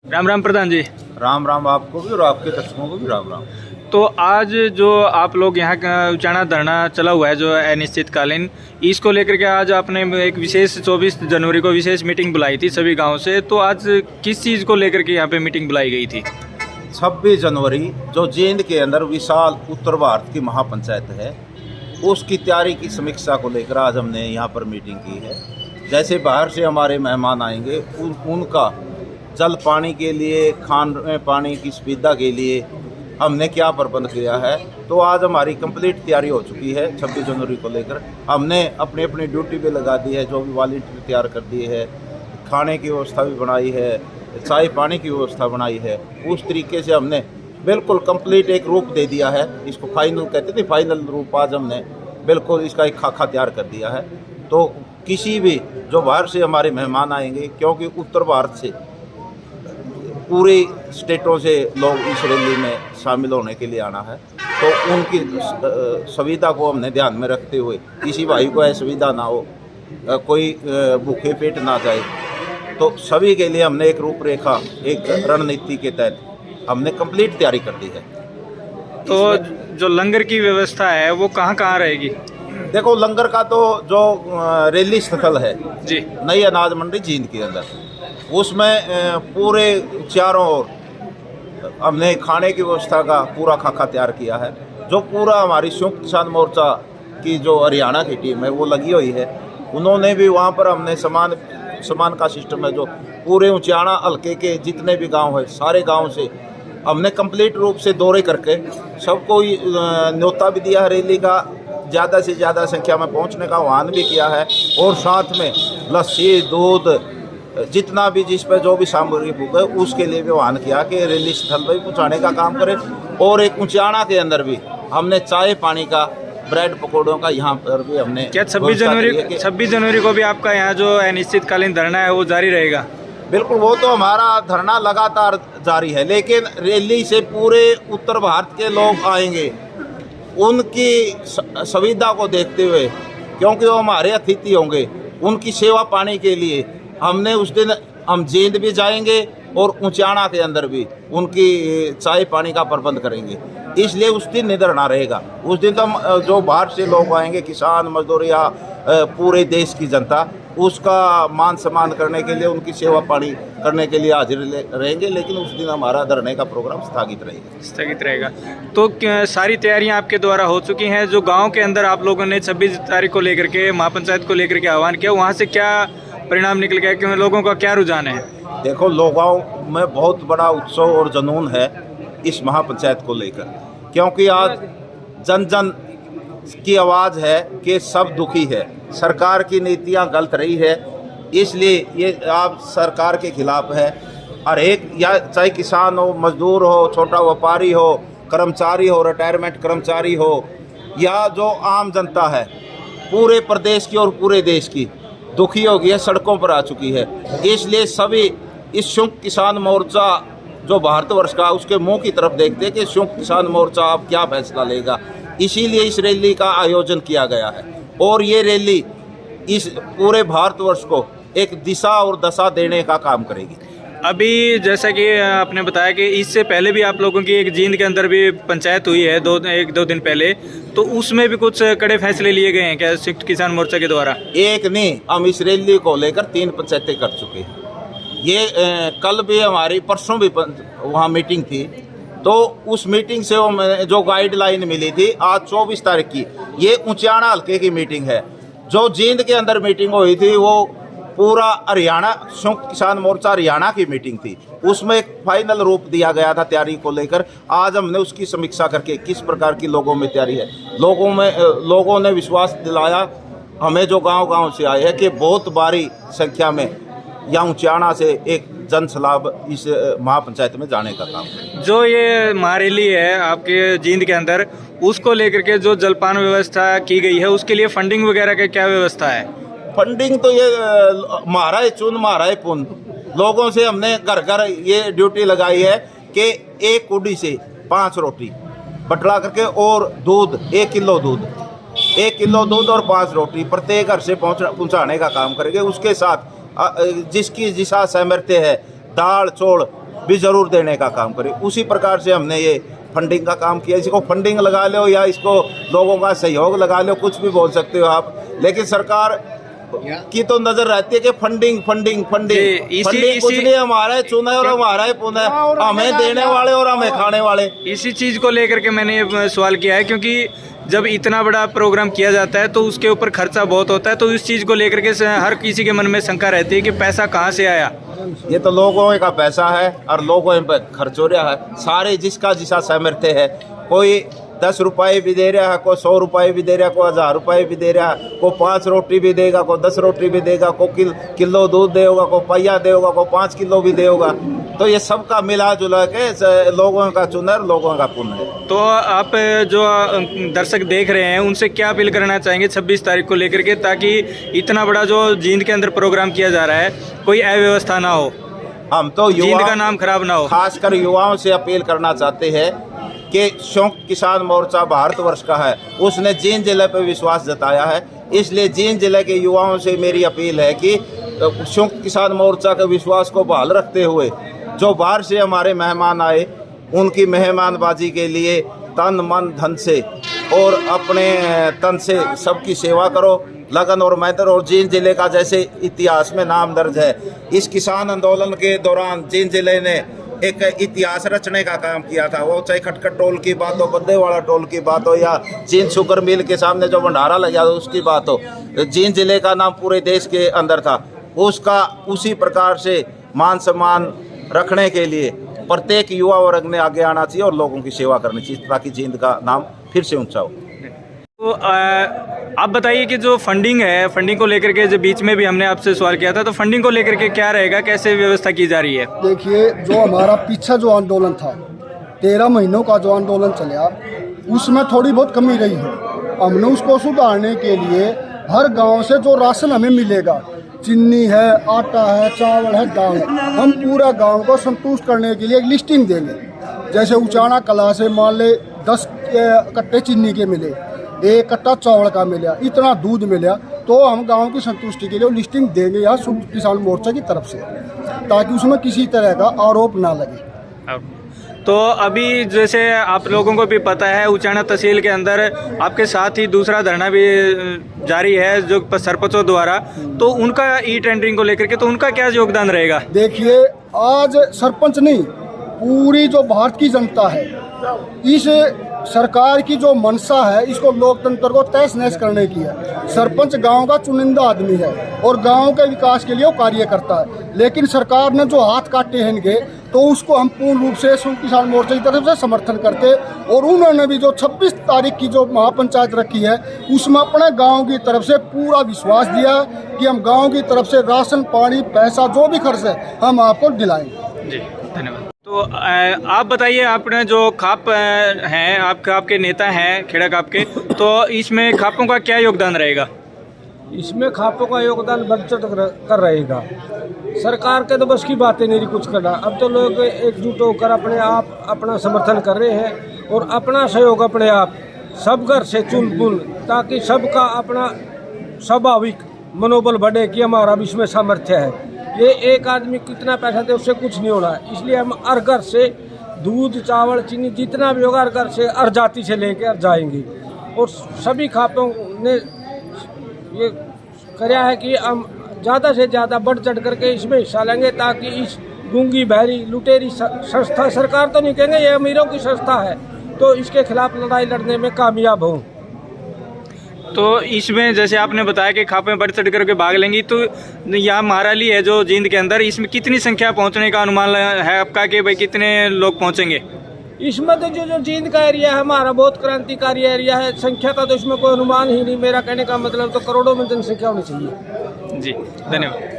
राम राम प्रधान जी। राम राम आपको भी और आपके दर्शकों को भी राम राम। तो आज जो आप लोग यहाँ का उचाना धरना चला हुआ है जो अनिश्चितकालीन, इसको लेकर के आज आपने एक विशेष 24 जनवरी को विशेष मीटिंग बुलाई थी सभी गांव से। तो आज किस चीज़ को लेकर के यहाँ पे मीटिंग बुलाई गई थी? 26 जनवरी जो जींद के अंदर विशाल उत्तर भारत की महापंचायत है, उसकी तैयारी की समीक्षा को लेकर आज हमने यहाँ पर मीटिंग की है। जैसे बाहर से हमारे मेहमान आएंगे उनका जल पानी के लिए, खाने पानी की सुविधा के लिए हमने क्या प्रबंध किया है। तो आज हमारी कंप्लीट तैयारी हो चुकी है। 26 जनवरी को लेकर हमने अपनी अपनी ड्यूटी पे लगा दी है, जो भी वॉलंटियर तैयार कर दिए है, खाने की व्यवस्था भी बनाई है, चाय पानी की व्यवस्था बनाई है। उस तरीके से हमने बिल्कुल कंप्लीट एक रूप दे दिया है। इसको फाइनल कहते थे, फाइनल रूप आज हमने बिल्कुल इसका एक खाका तैयार कर दिया है। तो किसी भी जो बाहर से हमारे मेहमान आएंगे, क्योंकि उत्तर भारत से पूरे स्टेटों से लोग इस रैली में शामिल होने के लिए आना है, तो उनकी सुविधा को हमने ध्यान में रखते हुए किसी भाई को असुविधा ना हो, कोई भूखे पेट ना जाए, तो सभी के लिए हमने एक रूपरेखा, एक रणनीति के तहत हमने कंप्लीट तैयारी कर दी है। तो जो लंगर की व्यवस्था है वो कहाँ कहाँ रहेगी? देखो, लंगर का तो जो रैली स्थल है जी, नई अनाज मंडी जींद के अंदर, उसमें पूरे चारों ओर हमने खाने की व्यवस्था का पूरा खाका तैयार किया है। जो पूरा हमारी संयुक्त किसान मोर्चा की जो हरियाणा की टीम है वो लगी हुई है, उन्होंने भी वहाँ पर हमने सामान का सिस्टम है। जो पूरे उचाना हल्के के जितने भी गांव है, सारे गांव से हमने कंप्लीट रूप से दौरे करके सबको न्योता भी दिया है रैली का, ज़्यादा से ज़्यादा संख्या में पहुँचने का आह्वान भी किया है। और साथ में लस्सी, दूध, जितना भी जिस पर जो भी सामग्री भूख है उसके लिए भी आह्वान किया कि रैली स्थल पर पहुँचाने का काम करें। और एक उचाना के अंदर भी हमने चाय पानी का, ब्रेड पकौड़ों का यहाँ पर भी हमने क्या 26 जनवरी को भी आपका यहाँ जो अनिश्चितकालीन धरना है वो जारी रहेगा? बिल्कुल, वो तो हमारा धरना लगातार जारी है, लेकिन रैली से पूरे उत्तर भारत के लोग आएंगे। उनकी सुविधा को देखते हुए, क्योंकि वो हमारे अतिथि होंगे, उनकी सेवा पाने के लिए हमने उस दिन हम जींद भी जाएंगे और उचाना के अंदर भी उनकी चाय पानी का प्रबंध करेंगे। इसलिए उस दिन नहीं धरना रहेगा। उस दिन तो जो बाहर से लोग आएंगे, किसान, मजदूर या पूरे देश की जनता, उसका मान सम्मान करने के लिए, उनकी सेवा पानी करने के लिए हाजिर रहेंगे। लेकिन उस दिन हमारा धरने का प्रोग्राम स्थगित रहेगा। तो सारी तैयारियां आपके द्वारा हो चुकी हैं। जो गांव के अंदर आप लोगों ने 26 तारीख को लेकर के, महापंचायत को लेकर के आह्वान किया, वहां से क्या परिणाम निकल गया? क्योंकि लोगों का क्या रुझान है? देखो, लोगों में बहुत बड़ा उत्सव और जुनून है इस महापंचायत को लेकर, क्योंकि आज जन जन की आवाज़ है कि सब दुखी है, सरकार की नीतियां गलत रही है, इसलिए ये आप सरकार के खिलाफ है। हर एक, या चाहे किसान हो, मजदूर हो, छोटा व्यापारी हो, कर्मचारी हो, रिटायरमेंट कर्मचारी हो, या जो आम जनता है पूरे प्रदेश की और पूरे देश की दुखी हो गई है, सड़कों पर आ चुकी है। इसलिए सभी इस संयुक्त किसान मोर्चा जो भारतवर्ष का, उसके मुंह की तरफ देखते हैं कि संयुक्त किसान मोर्चा अब क्या फैसला लेगा। इसीलिए इस रैली का आयोजन किया गया है। और ये रैली इस पूरे भारतवर्ष को एक दिशा और दशा देने का काम करेगी। अभी जैसा कि आपने बताया कि इससे पहले भी आप लोगों की एक जींद के अंदर भी पंचायत हुई है 1-2 दिन पहले, तो उसमें भी कुछ कड़े फैसले लिए गए हैं क्या संयुक्त किसान मोर्चा के द्वारा? एक नहीं, हम इस रैली को लेकर 3 पंचायतें कर चुके हैं। ये कल भी हमारी, परसों भी वहाँ मीटिंग थी, तो उस मीटिंग से जो गाइडलाइन मिली थी आज 24 तारीख की, ये उचाना हल्के की मीटिंग है। जो जींद के अंदर मीटिंग हुई थी वो पूरा हरियाणा, संयुक्त किसान मोर्चा हरियाणा की मीटिंग थी, उसमें एक फाइनल रूप दिया गया था तैयारी को लेकर। आज हमने उसकी समीक्षा करके किस प्रकार की लोगों में तैयारी है, लोगों ने विश्वास दिलाया हमें जो गांव से आए हैं कि बहुत भारी संख्या में या उचाना से एक जन सलाब इस महापंचायत में जाने का काम। जो ये महारैली है आपके जींद के अंदर, उसको लेकर के जो जलपान व्यवस्था की गई है, उसके लिए फंडिंग वगैरह का क्या व्यवस्था है? फंडिंग तो ये महाराज चुन महाराज पुन, लोगों से हमने घर घर ये ड्यूटी लगाई है कि 1 कुडी से 5 रोटी बटला करके, और दूध 1 किलो दूध और 5 रोटी प्रत्येक घर से पहुंचाने का काम करेंगे। उसके साथ जिसकी जिसा सामर्थ्य है, दाल चौल भी ज़रूर देने का काम करें। उसी प्रकार से हमने ये फंडिंग का काम किया। इसको फंडिंग लगा लो या इसको लोगों का सहयोग लगा लो, कुछ भी बोल सकते हो आप, लेकिन सरकार की तो नजर रहती है कि फंडिंग फंडिंग फंडिंग फंडिंग कुछ नहीं, हमारा चुना है और हमारा है पुना है, हमें देने वाले और हमें खाने वाले। इसी चीज़ को लेकर के मैंने ये सवाल किया है, क्योंकि जब इतना बड़ा प्रोग्राम किया जाता है तो उसके ऊपर खर्चा बहुत होता है, तो इस चीज़ को लेकर के हर किसी के मन में शंका रहती है कि पैसा कहाँ से आया। ये तो लोगों का पैसा है और लोगों पर खर्च हो रहा है। सारे जिसका जिसा सामर्थ्य है, कोई 10 रुपये भी दे रहा है, कोई 100 रुपये भी दे रहा है, कोई 1000 रुपये भी दे रहा है, कोई 5 रोटी भी देगा, कोई 10 रोटी भी देगा, कोई किलो दूध देगा, कोई पहिया देगा, कोई 5 किलो भी देगा। तो ये सबका मिला जुला के लोगों का चुनर, लोगों का पुण्य है। तो आप जो दर्शक देख रहे हैं उनसे क्या अपील करना चाहेंगे 26 तारीख को लेकर के, ताकि इतना बड़ा जो जींद के अंदर प्रोग्राम किया जा रहा है कोई अव्यवस्था ना हो, हम तो जींद का नाम खराब ना हो। खासकर युवाओं से अपील करना चाहते हैं कि संयुक्त किसान मोर्चा भारतवर्ष का है, उसने जींद जिले पर विश्वास जताया है, इसलिए जींद जिले के युवाओं से मेरी अपील है कि संयुक्त किसान मोर्चा के विश्वास को बहाल रखते हुए जो बाहर से हमारे मेहमान आए उनकी मेहमानबाजी के लिए तन मन धन से और अपने तन से सबकी सेवा करो, लगन और मेहनत। और जींद जिले का जैसे इतिहास में नाम दर्ज है, इस किसान आंदोलन के दौरान जींद जिले ने एक इतिहास रचने का काम किया था। वो चाहे खटखट टोल की बात हो, बद्देवाड़ा टोल की बात हो, या जींद शुगर मिल के सामने जो भंडारा लगा था उसकी बात हो, जींद जिले का नाम पूरे देश के अंदर था। उसका उसी प्रकार से मान सम्मान रखने के लिए प्रत्येक युवा वर्ग ने आगे आना चाहिए और लोगों की सेवा करनी चाहिए, ताकि जींद का नाम फिर से ऊंचा हो। तो आप बताइए कि जो फंडिंग है, फंडिंग को लेकर के जो बीच में भी हमने आपसे सवाल किया था, तो फंडिंग को लेकर के क्या रहेगा, कैसे व्यवस्था की जा रही है? देखिए, जो हमारा पीछे जो आंदोलन था, 13 महीनों का जो आंदोलन चला, उसमें थोड़ी बहुत कमी रही है। हमने उसको सुधारने के लिए हर गांव से जो राशन हमें मिलेगा, चीनी है, आटा है, चावल है, दाल है, हम पूरा गांव को संतुष्ट करने के लिए एक लिस्टिंग देंगे। जैसे उचाना कला से मान ले 10 कट्टे चीनी के मिले, 1 कट्टा चावल का मिला, इतना दूध मिला, तो हम गांव की संतुष्टि के लिए लिस्टिंग देंगे यहाँ संयुक्त किसान मोर्चा की तरफ से, ताकि उसमें किसी तरह का आरोप ना लगे। तो अभी जैसे आप लोगों को भी पता है, उचाना तहसील के अंदर आपके साथ ही दूसरा धरना भी जारी है जो सरपंचों द्वारा, तो उनका ई टेंडरिंग को लेकर के तो उनका क्या योगदान रहेगा? देखिए, आज सरपंच नहीं, पूरी जो भारत की जनता है, इस सरकार की जो मंशा है, इसको लोकतंत्र को तहस नहस करने की है। सरपंच गांव का चुनिंदा आदमी है और गांव के विकास के लिए वो कार्य करता है, लेकिन सरकार ने जो हाथ काटे हैं इनके, तो उसको हम पूर्ण रूप से संयुक्त किसान मोर्चा की तरफ से समर्थन करते। और उन्होंने भी जो 26 तारीख की जो महापंचायत रखी है, उसमें अपने गाँव की तरफ से पूरा विश्वास दिया कि हम गाँव की तरफ से राशन पानी पैसा जो भी खर्च है हम आपको दिलाएंगे। जी, धन्यवाद। तो आप बताइए, आपने जो खाप हैं, आपके नेता हैं खेड़ा खाप के, तो इसमें खापों का क्या योगदान रहेगा? इसमें खापों का योगदान बढ़ चढ़ कर रहेगा। सरकार के तो बस की बातें नहीं कुछ करना। अब तो लोग एकजुट होकर अपने आप अपना समर्थन कर रहे हैं और अपना सहयोग अपने आप सब घर से चुन, ताकि सबका अपना स्वाभाविक मनोबल बढ़े कि हमारा भी इसमें सामर्थ्य है। ये एक आदमी कितना पैसा दे उससे कुछ नहीं होना है, इसलिए हम हर घर से दूध चावल चीनी जितना भी होगा हर घर से हर जाति से लेकर जाएंगे। और सभी खापों ने ये कराया है कि हम ज़्यादा से ज़्यादा बढ़ चढ़ करके इसमें हिस्सा लेंगे, ताकि इस गूंगी बहरी लुटेरी संस्था, सरकार तो नहीं कहेंगे, ये अमीरों की संस्था है, तो इसके खिलाफ लड़ाई लड़ने में कामयाब हों। तो इसमें जैसे आपने बताया कि खापें बढ़ चढ़ करके भाग लेंगी, तो यहाँ महाराली है जो जींद के अंदर, इसमें कितनी संख्या पहुँचने का अनुमान है आपका कि भाई कितने लोग पहुँचेंगे? इसमें तो जो जींद का एरिया है हमारा बहुत क्रांतिकारी एरिया है, संख्या का तो इसमें कोई अनुमान ही नहीं। मेरा कहने का मतलब तो करोड़ों में जनसंख्या होनी चाहिए। जी, धन्यवाद।